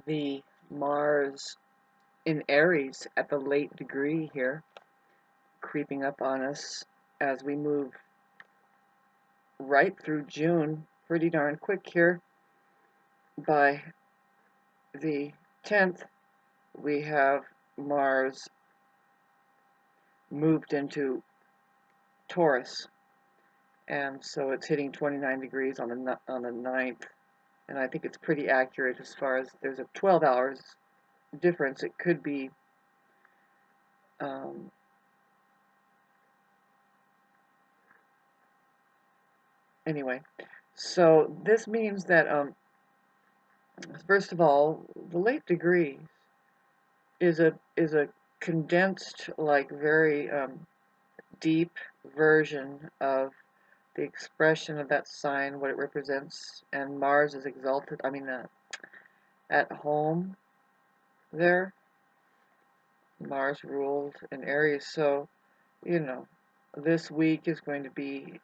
the Mars in Aries at the late degree here, creeping up on us as we move right through June, pretty darn quick here. By the 10th, we have Mars moved into Taurus, and so it's hitting 29 degrees on the 9th, and I think it's pretty accurate as far as there's a 12 hours difference. It could be um, anyway. So this means that first of all, the late degree is a condensed, like very deep version of the expression of that sign, what it represents, and Mars is exalted. I mean, at home there, Mars ruled in Aries. So, you know, this week is going to be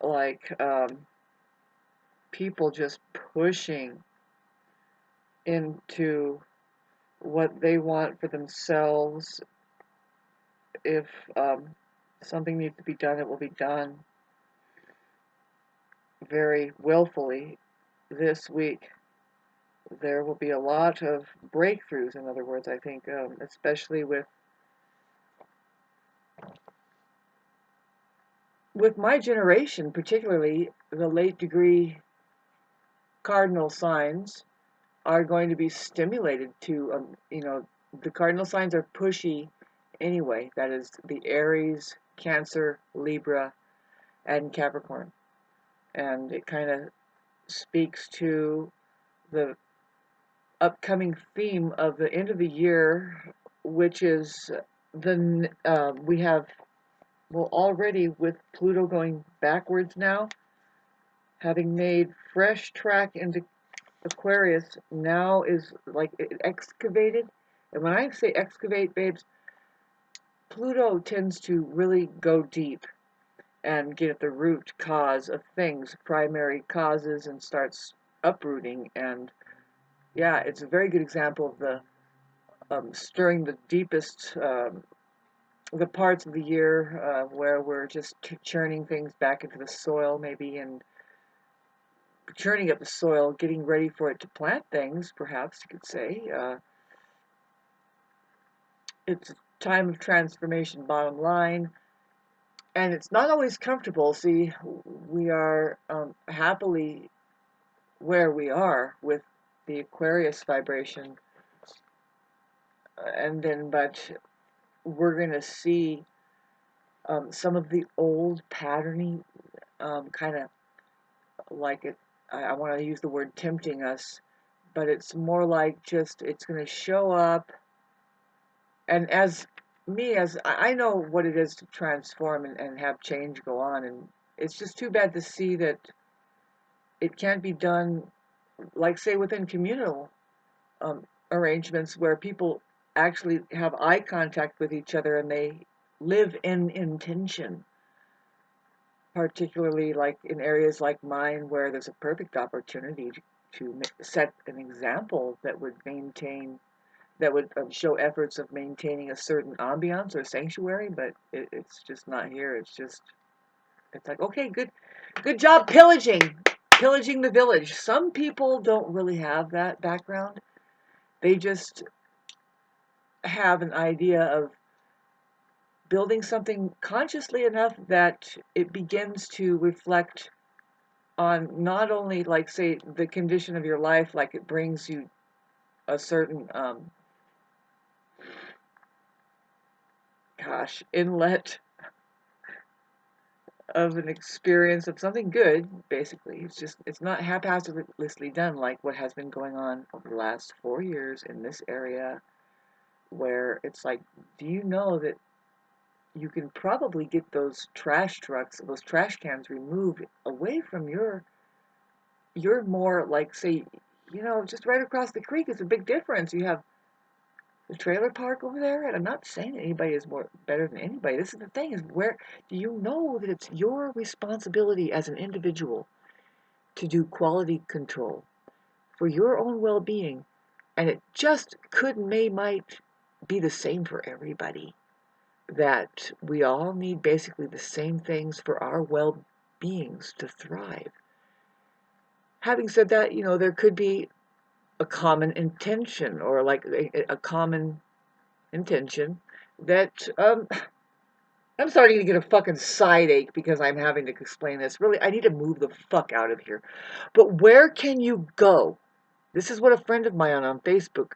like people just pushing into what they want for themselves. If something needs to be done, it will be done very willfully this week. There will be a lot of breakthroughs, in other words, I think, especially with my generation, particularly the late degree cardinal signs are going to be stimulated to, the cardinal signs are pushy anyway. That is the Aries, Cancer, Libra, and Capricorn. And it kind of speaks to the upcoming theme of the end of the year, which is we have, well, already with Pluto going backwards now, having made fresh track into Aquarius, now is like excavated. And when I say excavate, babes, Pluto tends to really go deep and get at the root cause of things, primary causes, and starts uprooting. And yeah, it's a very good example of the stirring the deepest, the parts of the year where we're just churning things back into the soil, maybe, and churning up the soil, getting ready for it to plant things, perhaps you could say. It's a time of transformation, bottom line. And it's not always comfortable. See, we are happily where we are with the Aquarius vibration. But we're going to see some of the old patterning kind of like it. I want to use the word tempting us, but it's more like just it's going to show up. And as I know what it is to transform and have change go on, and it's just too bad to see that it can't be done, like say within communal arrangements where people actually have eye contact with each other and they live in intention, particularly like in areas like mine where there's a perfect opportunity to set an example that would show efforts of maintaining a certain ambiance or sanctuary, but it's just not here. It's like, okay, good job pillaging the village. Some people don't really have that background. They just have an idea of building something consciously enough that it begins to reflect on not only, like, say, the condition of your life, like it brings you a certain inlet of an experience of something good. Basically, it's not haphazardly done like what has been going on over the last 4 years in this area, where it's like, do you know that you can probably get those trash trucks, those trash cans removed away from you're more like, say, just right across the creek is a big difference. You have the trailer park over there, and I'm not saying that anybody is more better than anybody. This is the thing: is where do you know that it's your responsibility as an individual to do quality control, for your own well-being, and it just might be the same for everybody, that we all need basically the same things for our well-beings to thrive. Having said that, there could be a common intention, or like a common intention that I'm starting to get a fucking side ache because I'm having to explain this. Really, I need to move the fuck out of here. But where can you go? This is what a friend of mine on Facebook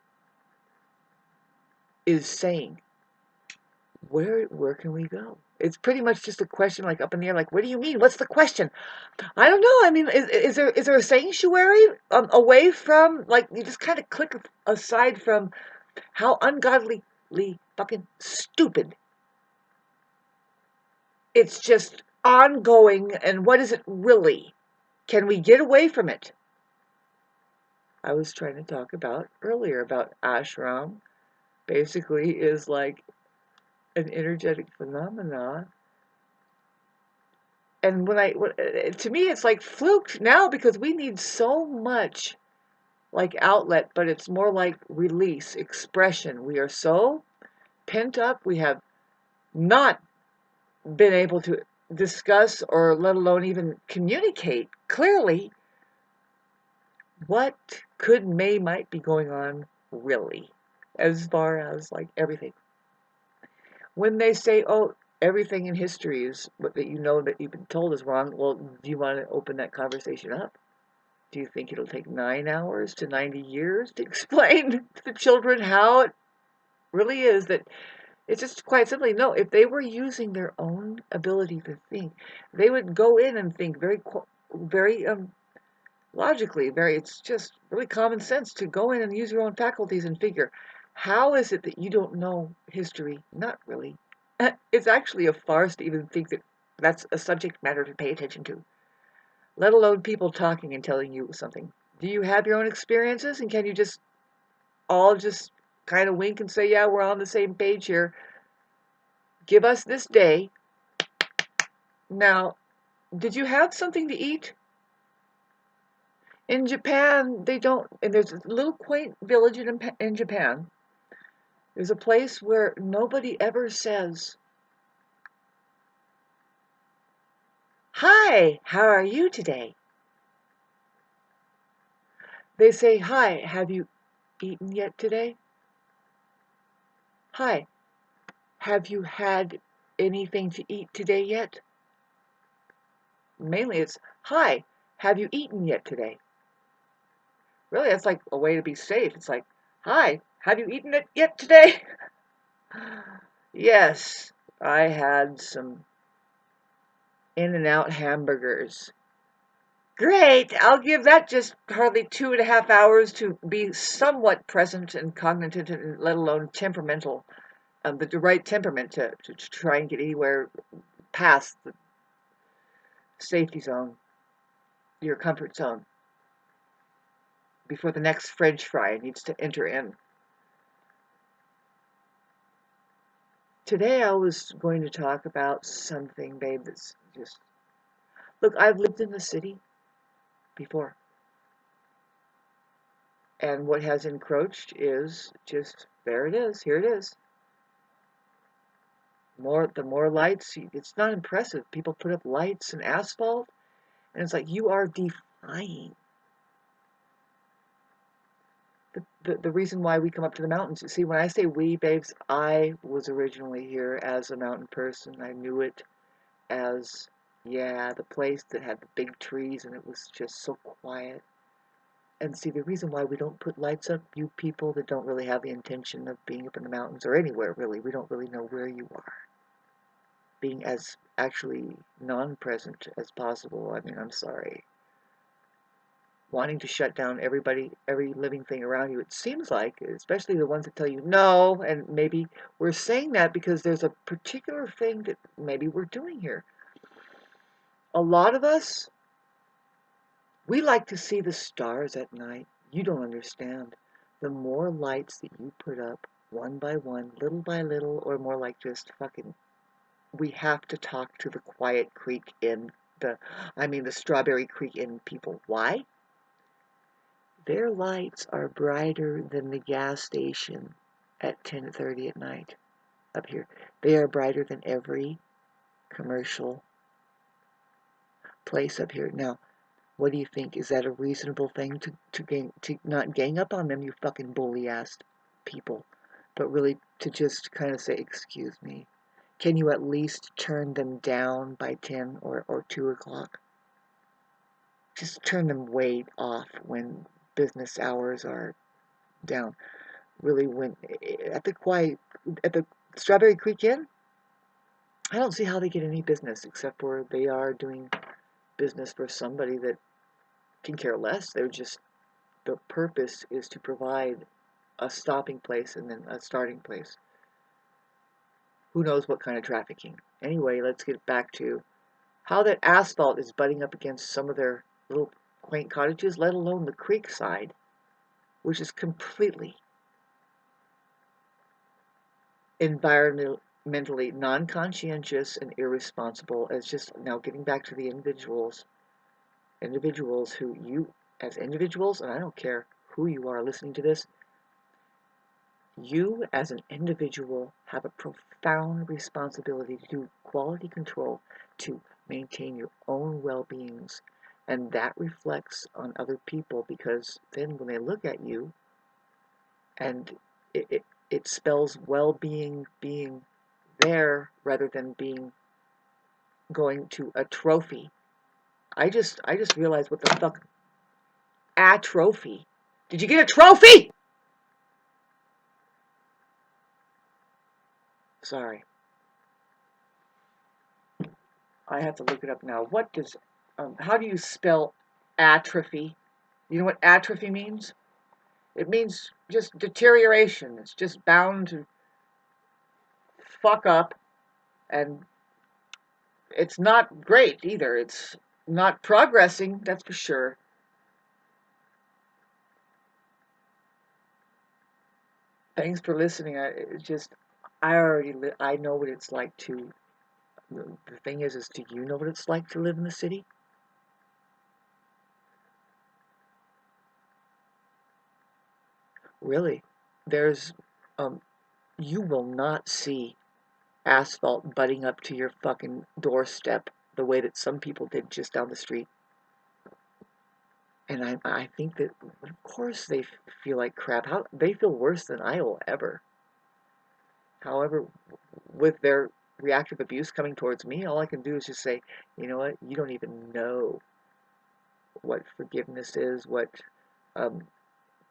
is saying. Where can we go? It's pretty much just a question, like up in the air. Like, what do you mean? What's the question? I don't know. I mean, is there a sanctuary away from, like, you just kind of click aside from how ungodly fucking stupid it's just ongoing, and what is it really? Can we get away from it? I was trying to talk about earlier about ashram. Basically, is like an energetic phenomena. And to me, it's like fluke now, because we need so much like outlet, but it's more like release, expression. We are so pent up. We have not been able to discuss, or let alone even communicate clearly, what might be going on really, as far as like everything. When they say, oh, everything in history is what that that you've been told is wrong, well, do you want to open that conversation up? Do you think it'll take 9 hours to 90 years to explain to the children how it really is? That it's just quite simply, no, if they were using their own ability to think, they would go in and think very logically, it's just really common sense to go in and use your own faculties and figure, how is it that you don't know history? Not really. It's actually a farce to even think that that's a subject matter to pay attention to, let alone people talking and telling you something. Do you have your own experiences, and can you just all just kind of wink and say, yeah, we're on the same page here? Give us this day. Now, did you have something to eat? In Japan, they don't, and there's a little quaint village in Japan. There's a place where nobody ever says, hi, how are you today? They say, hi, have you eaten yet today? Hi, have you had anything to eat today yet? Mainly it's, hi, have you eaten yet today? Really, that's like a way to be safe. It's like, hi, have you eaten it yet today? Yes, I had some In-N-Out hamburgers. Great, I'll give that just hardly 2.5 hours to be somewhat present and cognitive, and let alone temperamental. The right temperament to try and get anywhere past the safety zone, your comfort zone, before the next French fry needs to enter in. Today I was going to talk about something, babe, that's just... Look, I've lived in the city before. And what has encroached is just, there it is, here it is. The more lights, it's not impressive. People put up lights and asphalt, and it's like, you are defying the reason why we come up to the mountains. You see, when I say we, babes, I was originally here as a mountain person. I knew it as, yeah, the place that had the big trees, and it was just so quiet. And see, the reason why we don't put lights up, you people that don't really have the intention of being up in the mountains, or anywhere really, we don't really know where you are. Being as actually non-present as possible. I mean, I'm sorry. Wanting to shut down everybody, every living thing around you, it seems like, especially the ones that tell you no, and maybe we're saying that because there's a particular thing that maybe we're doing here. A lot of us, we like to see the stars at night. You don't understand. The more lights that you put up, one by one, little by little, or more like just fucking, we have to talk to the Quiet Creek Inn, the Strawberry Creek Inn people. Why? Their lights are brighter than the gas station at 10:30 at night up here. They are brighter than every commercial place up here. Now, what do you think? Is that a reasonable thing to not gang up on them, you fucking bully ass people, but really to just kind of say, excuse me, can you at least turn them down by 10 or 2 o'clock? Just turn them way off when business hours are down. Really, when at the Strawberry Creek Inn, I don't see how they get any business except for they are doing business for somebody that can care less. They're just, the purpose is to provide a stopping place and then a starting place. Who knows what kind of trafficking. Anyway, let's get back to how that asphalt is butting up against some of their little quaint cottages, let alone the creek side, which is completely environmentally non-conscientious and irresponsible. As just now getting back to the individuals who you, as individuals, and I don't care who you are listening to this, you as an individual have a profound responsibility to do quality control to maintain your own well-beings, and that reflects on other people, because then when they look at you, and it spells well-being being there rather than being going to a trophy. I just realized what the fuck a trophy. Did you get a trophy? Sorry. I have to look it up now. What does how do you spell atrophy? You know what atrophy means? It means just deterioration. It's just bound to fuck up, and it's not great either. It's not progressing, that's for sure. Thanks for listening. I know what it's like to. The thing is, do you know what it's like to live in the city? Really, there's, you will not see asphalt butting up to your fucking doorstep the way that some people did just down the street. And I think that, of course, they feel like crap. How they feel worse than I will ever. However, with their reactive abuse coming towards me, all I can do is just say, you know what? You don't even know what forgiveness is. Um,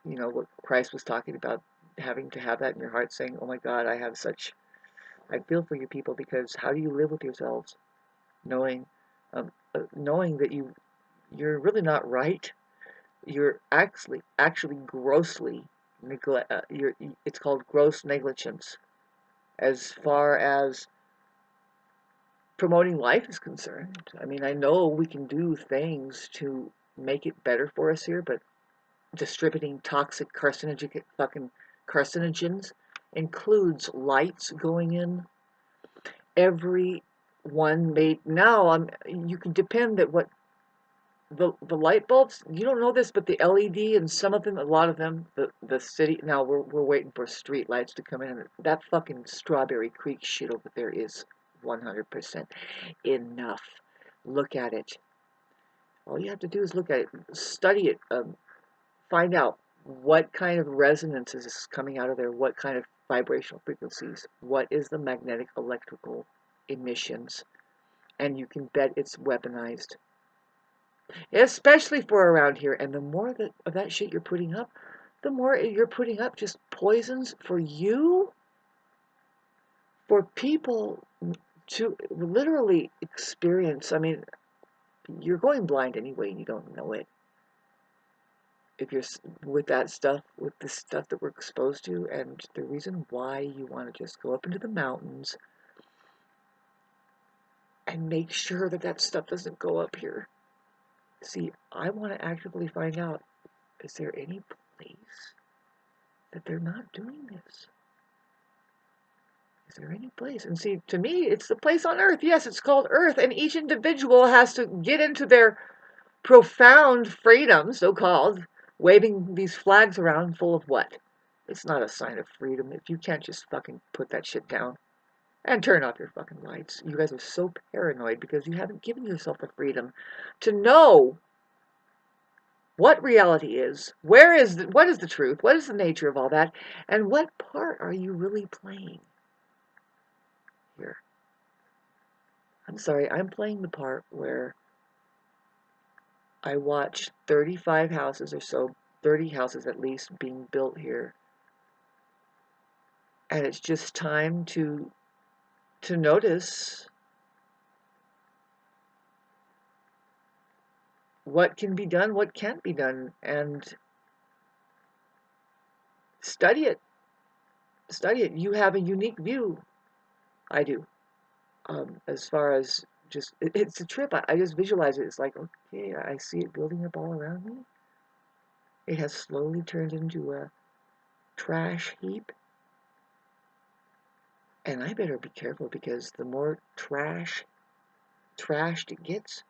what Christ was talking about, having to have that in your heart, saying, "Oh my God, I feel for you people, because how do you live with yourselves, knowing, knowing that you're really not right. You're actually grossly neglect. It's called gross negligence as far as promoting life is concerned. I mean, I know we can do things to make it better for us here, but distributing toxic carcinogenic fucking carcinogens includes lights going in. Every one made now. You can depend that what the light bulbs. You don't know this, but the LED and some of them, a lot of them, the city. Now we're waiting for street lights to come in. That fucking Strawberry Creek shit over there is 100% enough. Look at it. All you have to do is look at it, study it, find out what kind of resonances is coming out of there, what kind of vibrational frequencies, what is the magnetic electrical emissions, and you can bet it's weaponized. Especially for around here, and the more of that shit you're putting up, the more you're putting up just poisons for you, for people to literally experience. I mean, you're going blind anyway and you don't know it. If you're with that stuff, with the stuff that we're exposed to, and the reason why you want to just go up into the mountains and make sure that that stuff doesn't go up here. See, I want to actively find out, is there any place that they're not doing this? Is there any place? And see, to me, it's the place on Earth. Yes, it's called Earth, and each individual has to get into their profound freedom, so-called, waving these flags around full of what? It's not a sign of freedom if you can't just fucking put that shit down and turn off your fucking lights. You guys are so paranoid because you haven't given yourself the freedom to know what reality is, what is the truth, what is the nature of all that, and what part are you really playing here. I'm sorry, I'm playing the part where I watch 35 houses or so, 30 houses at least, being built here. And it's just time to notice what can be done, what can't be done, and study it. Study it. You have a unique view. I do. As far as just, it's a trip. I just visualize it. It's like, okay, I see it building up all around me. It has slowly turned into a trash heap. And I better be careful because the more trashed it gets,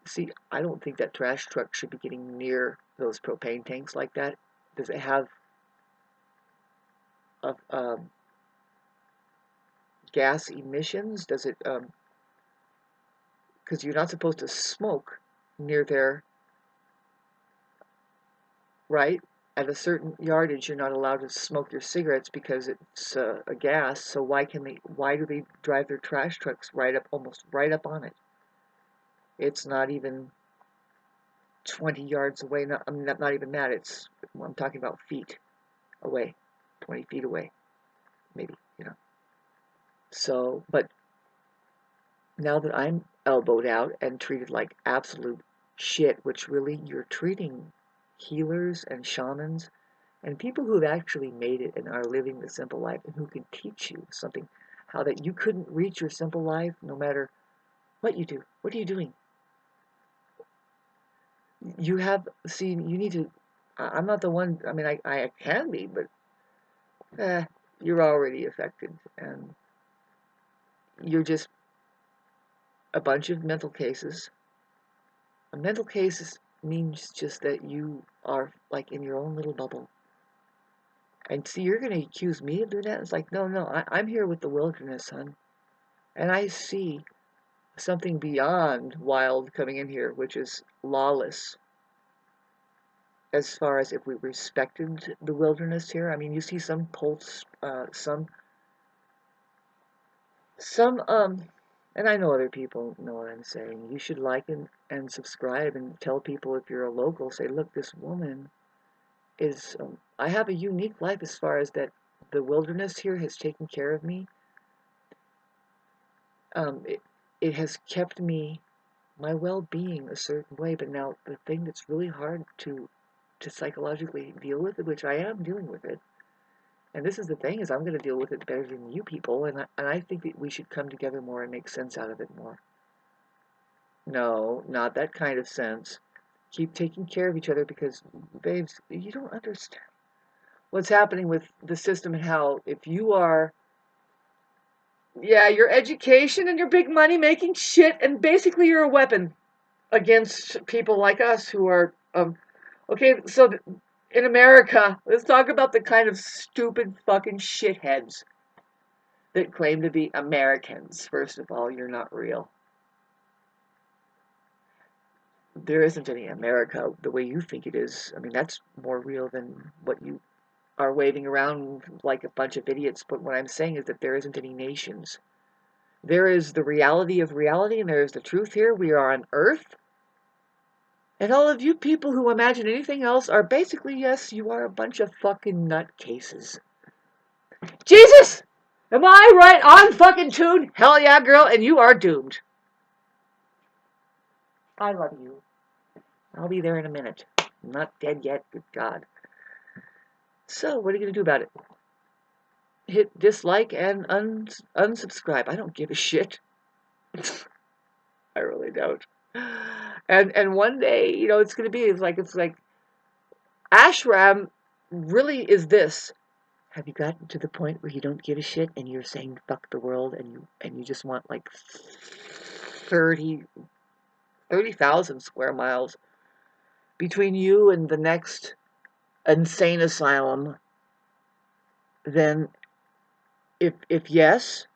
see, I don't think that trash truck should be getting near those propane tanks like that. Does it have gas emissions? Does it, because you're not supposed to smoke near there, right? At a certain yardage, you're not allowed to smoke your cigarettes because it's a gas. So why do they drive their trash trucks almost right up on it? It's not even 20 yards away. Not even that. I'm talking about feet away, 20 feet away, maybe, So, but now that I'm elbowed out and treated like absolute shit, which really you're treating healers and shamans and people who've actually made it and are living the simple life and who can teach you something, how that you couldn't reach your simple life no matter what you do. What are you doing? You need to, I'm not the one, I mean, I can be, but you're already affected and you're just a bunch of mental cases. A mental case means just that you are like in your own little bubble. And see, you're going to accuse me of doing that? It's like, no, I'm here with the wilderness, son. And I see something beyond wild coming in here, which is lawless. As far as if we respected the wilderness here, I mean, you see some posts, and I know other people know what I'm saying. You should like and subscribe and tell people if you're a local, say, look, this woman is, I have a unique life as far as that the wilderness here has taken care of me. It has kept my well-being a certain way, but now the thing that's really hard to psychologically deal with, which I am dealing with it, and this is the thing, is I'm going to deal with it better than you people, and I think that we should come together more and make sense out of it more. No, not that kind of sense. Keep taking care of each other because, babes, you don't understand what's happening with the system and how if you are, yeah, your education and your big money making shit, and basically you're a weapon against people like us who are, okay, so in America, let's talk about the kind of stupid fucking shitheads that claim to be Americans. First of all, you're not real. There isn't any America the way you think it is. I mean, that's more real than what you are waving around like a bunch of idiots. But what I'm saying is that there isn't any nations. There is the reality of reality, and there is the truth here. We are on Earth. And all of you people who imagine anything else are basically, yes, you are a bunch of fucking nutcases. Jesus! Am I right on fucking tune? Hell yeah, girl, and you are doomed. I love you. I'll be there in a minute. I'm not dead yet, good God. So, what are you going to do about it? Hit dislike and unsubscribe. I don't give a shit. I really don't. And one day, it's going to be, it's like Ashram really is this. Have you gotten to the point where you don't give a shit and you're saying fuck the world and you just want like 30,000 square miles between you and the next insane asylum, then if yes,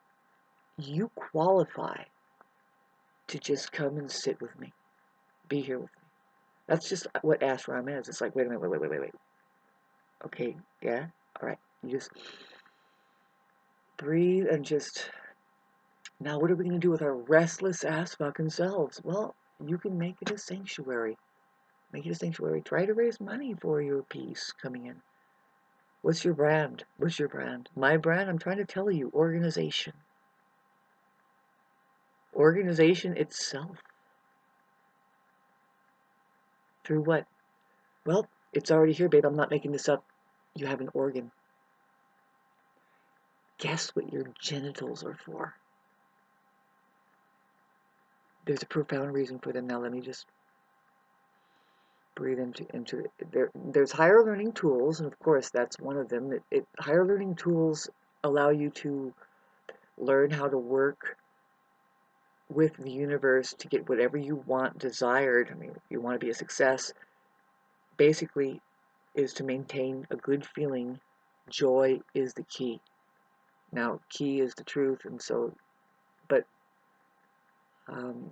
you qualify to just come and sit with me. Be here with me. That's just what ashram is. It's like, wait a minute, wait. Okay, yeah? Alright. You just breathe and just... Now what are we going to do with our restless ass fucking selves? Well, you can make it a sanctuary. Make it a sanctuary. Try to raise money for your piece coming in. What's your brand? What's your brand? My brand? I'm trying to tell you. Organization. Organization itself. Through what? Well, it's already here, babe. I'm not making this up. You have an organ. Guess what your genitals are for? There's a profound reason for them. Now let me just breathe into it. There's higher learning tools, and of course that's one of them. Higher learning tools allow you to learn how to work with the universe to get whatever you want desired. I mean, if you want to be a success, basically is to maintain a good feeling. Joy is the key. Now, key is the truth, and so, but, I'm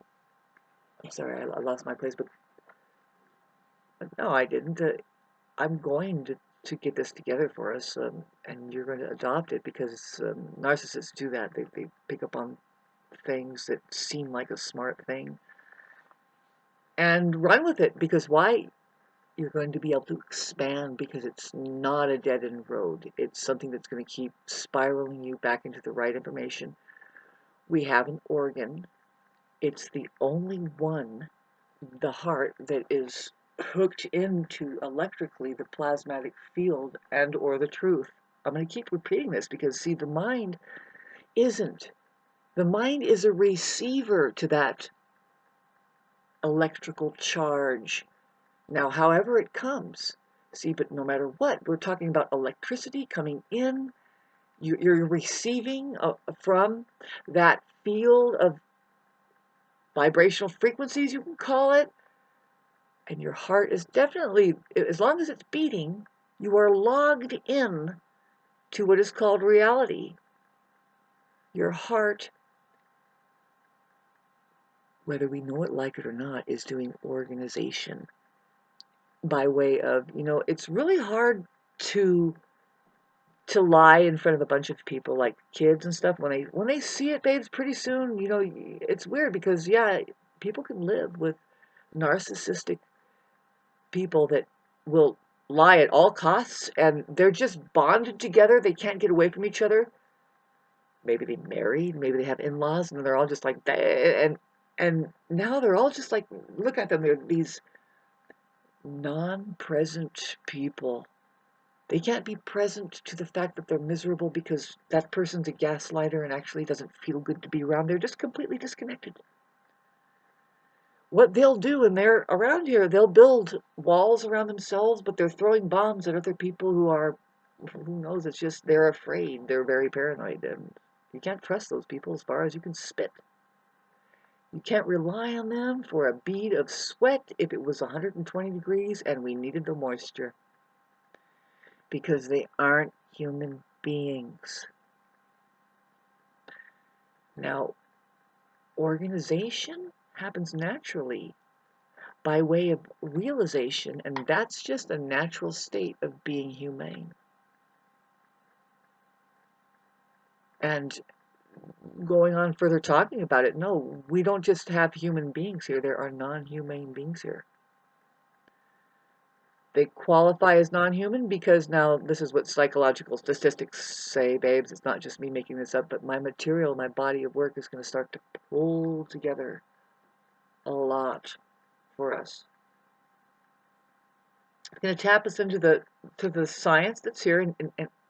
sorry, I lost my place, but no, I didn't. I'm going to get this together for us, and you're going to adopt it, because narcissists do that. They pick up on things that seem like a smart thing and run with it, because why? You're going to be able to expand, because it's not a dead-end road. It's something that's going to keep spiraling you back into the right information. We have an organ. It's the only one, the heart, that is hooked into electrically the plasmatic field and or the truth. I'm going to keep repeating this because, see, the mind isn't. The mind is a receiver to that electrical charge. Now, however it comes, see, but no matter what, we're talking about electricity coming in. You're receiving from that field of vibrational frequencies, you can call it. And your heart is definitely, as long as it's beating, you are logged in to what is called reality. Your heart, whether we know it, like it or not, is doing organization by way of, it's really hard to lie in front of a bunch of people, like kids and stuff. When they see it, babes, pretty soon, it's weird, because yeah, people can live with narcissistic people that will lie at all costs, and they're just bonded together. They can't get away from each other. Maybe they married, maybe they have in-laws, and they're all just like, and now they're all just like, look at them, they're these non-present people. They can't be present to the fact that they're miserable because that person's a gaslighter and actually doesn't feel good to be around. They're just completely disconnected. What they'll do when they're around here, they'll build walls around themselves, but they're throwing bombs at other people who knows, it's just they're afraid. They're very paranoid, and you can't trust those people as far as you can spit. You can't rely on them for a bead of sweat if it was 120 degrees and we needed the moisture, because they aren't human beings. Now, organization happens naturally by way of realization, and that's just a natural state of being humane. And going on further talking about it, no, we don't just have human beings here, there are non-humane beings here. They qualify as non-human because, now this is what psychological statistics say, babes, it's not just me making this up, but my material, my body of work is going to start to pull together a lot for us. It's going to tap us into the science that's here,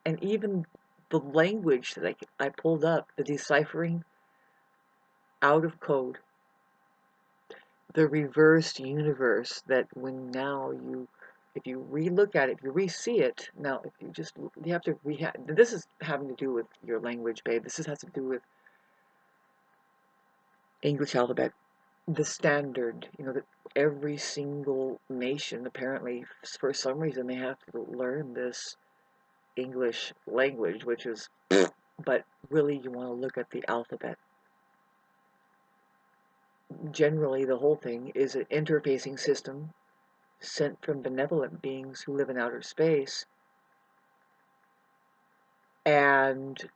and even the language that I pulled up, the deciphering out of code, the reversed universe, that when now if you re-look at it, if you re-see it, now if you have to this is having to do with your language, babe. This has to do with English alphabet. the standard, that every single nation, apparently, for some reason, they have to learn this English language, which is, but really you want to look at the alphabet. Generally, the whole thing is an interfacing system sent from benevolent beings who live in outer space, and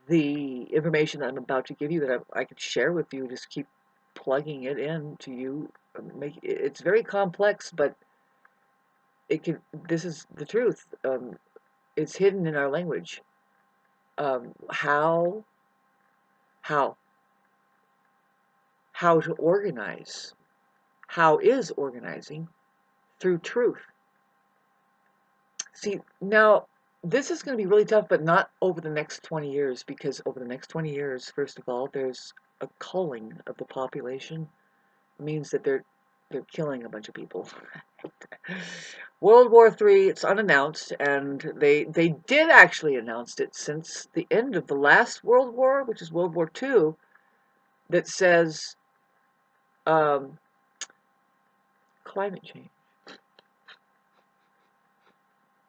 the information that I'm about to give you that I could share with you, just keep plugging it in to you. It's very complex, but this is the truth. It's hidden in our language. How to organize, how is organizing through truth. See, now this is going to be really tough, but not over the next 20 years, because over the next 20 years, first of all, there's a culling of the population. It means that they're killing a bunch of people. World War III, it's unannounced, and they did actually announce it since the end of the last World War, which is World War II, that says climate change.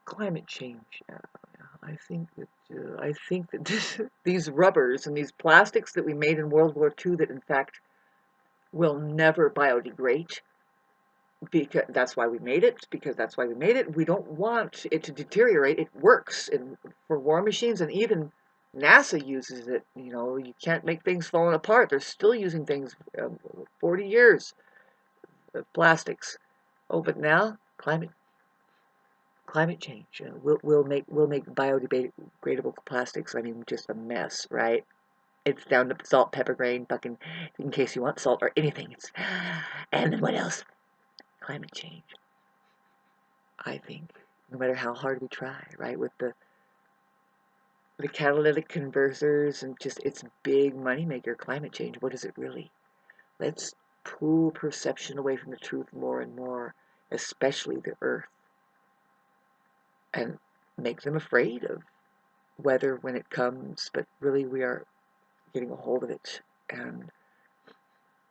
Climate change. I think that these rubbers and these plastics that we made in World War II, that in fact will never biodegrade, because that's why we made it. We don't want it to deteriorate. It works for war machines, and even NASA uses it. You can't make things falling apart. They're still using things 40 years of plastics. Oh, but now climate change. We'll make biodegradable plastics. I mean, just a mess, right? It's down to salt, pepper grain, fucking, in case you want salt or anything. And then what else? Climate change. I think, no matter how hard we try, right, with the catalytic converters and just its big moneymaker, climate change. What is it really? Let's pull perception away from the truth more and more, especially the earth, and make them afraid of weather when it comes, but really we are getting a hold of it, and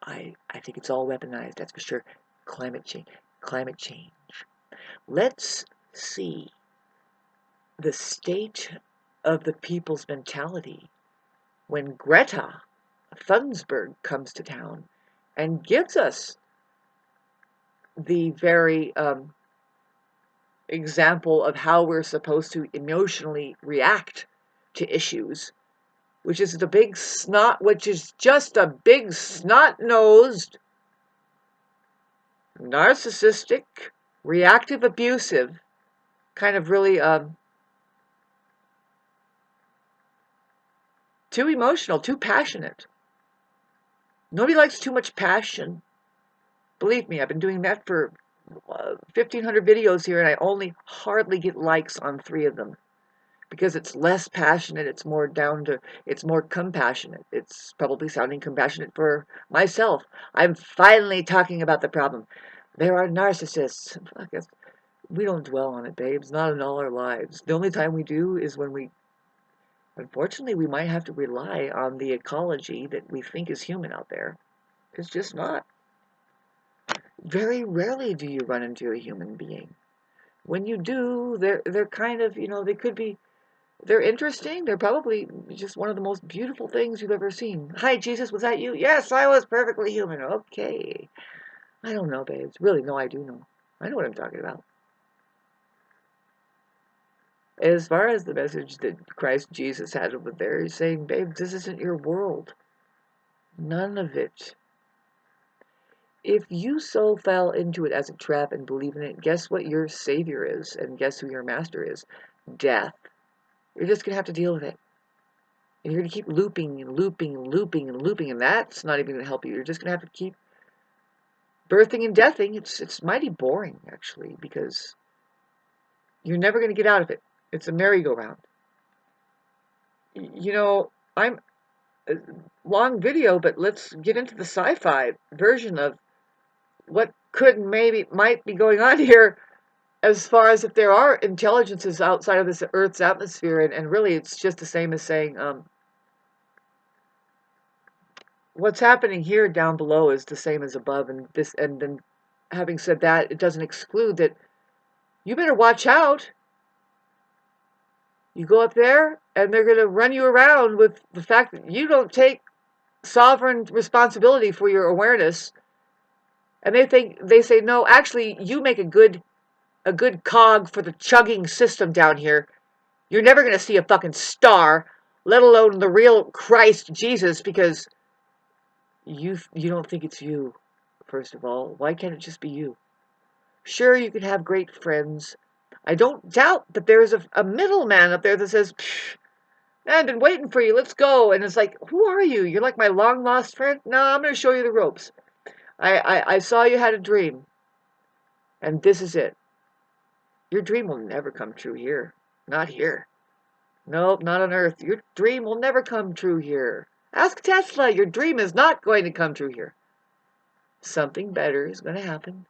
I think it's all weaponized, that's for sure. Climate change. Let's see the state of the people's mentality when Greta Thunberg comes to town and gives us the very example of how we're supposed to emotionally react to issues, which is just a big snot-nosed, narcissistic, reactive, abusive, kind of really too emotional, too passionate. Nobody likes too much passion. Believe me, I've been doing that for 1,500 videos here, and I only hardly get likes on 3 of them, because it's less passionate. It's more compassionate. It's probably sounding compassionate for myself. I'm finally talking about the problem. There are narcissists. I guess we don't dwell on it, babes. Not in all our lives. The only time we do is when unfortunately, we might have to rely on the ecology that we think is human out there. It's just not. Very rarely do you run into a human being. When you do, they're kind of, they're interesting. They're probably just one of the most beautiful things you've ever seen. Hi, Jesus, was that you? Yes, I was perfectly human. Okay. I don't know, babes. Really, no, I do know. I know what I'm talking about. As far as the message that Christ Jesus had over there, he's saying, babe, this isn't your world. None of it. If you so fell into it as a trap and believe in it, guess what your savior is, and guess who your master is? Death. You're just going to have to deal with it. And you're going to keep looping and looping and looping and looping, and that's not even going to help you. You're just going to have to keep birthing and deathing. It's mighty boring, actually, because you're never going to get out of it. It's a merry-go-round. I'm a long video, but let's get into the sci-fi version of what might be going on here, as far as if there are intelligences outside of this Earth's atmosphere, and really it's just the same as saying, what's happening here down below is the same as above, and then having said that, it doesn't exclude that you better watch out. You go up there, and they're going to run you around with the fact that you don't take sovereign responsibility for your awareness, and they say no. Actually, you make a good cog for the chugging system down here. You're never going to see a fucking star, let alone the real Christ Jesus, because you don't think it's you. First of all, why can't it just be you? Sure, you can have great friends. I don't doubt that there is a middleman up there that says, I've been waiting for you, let's go. And it's like, who are you? You're like my long lost friend? No, I'm going to show you the ropes. I saw you had a dream, and this is it. Your dream will never come true here. Not here. Nope, not on Earth. Your dream will never come true here. Ask Tesla, your dream is not going to come true here. Something better is going to happen.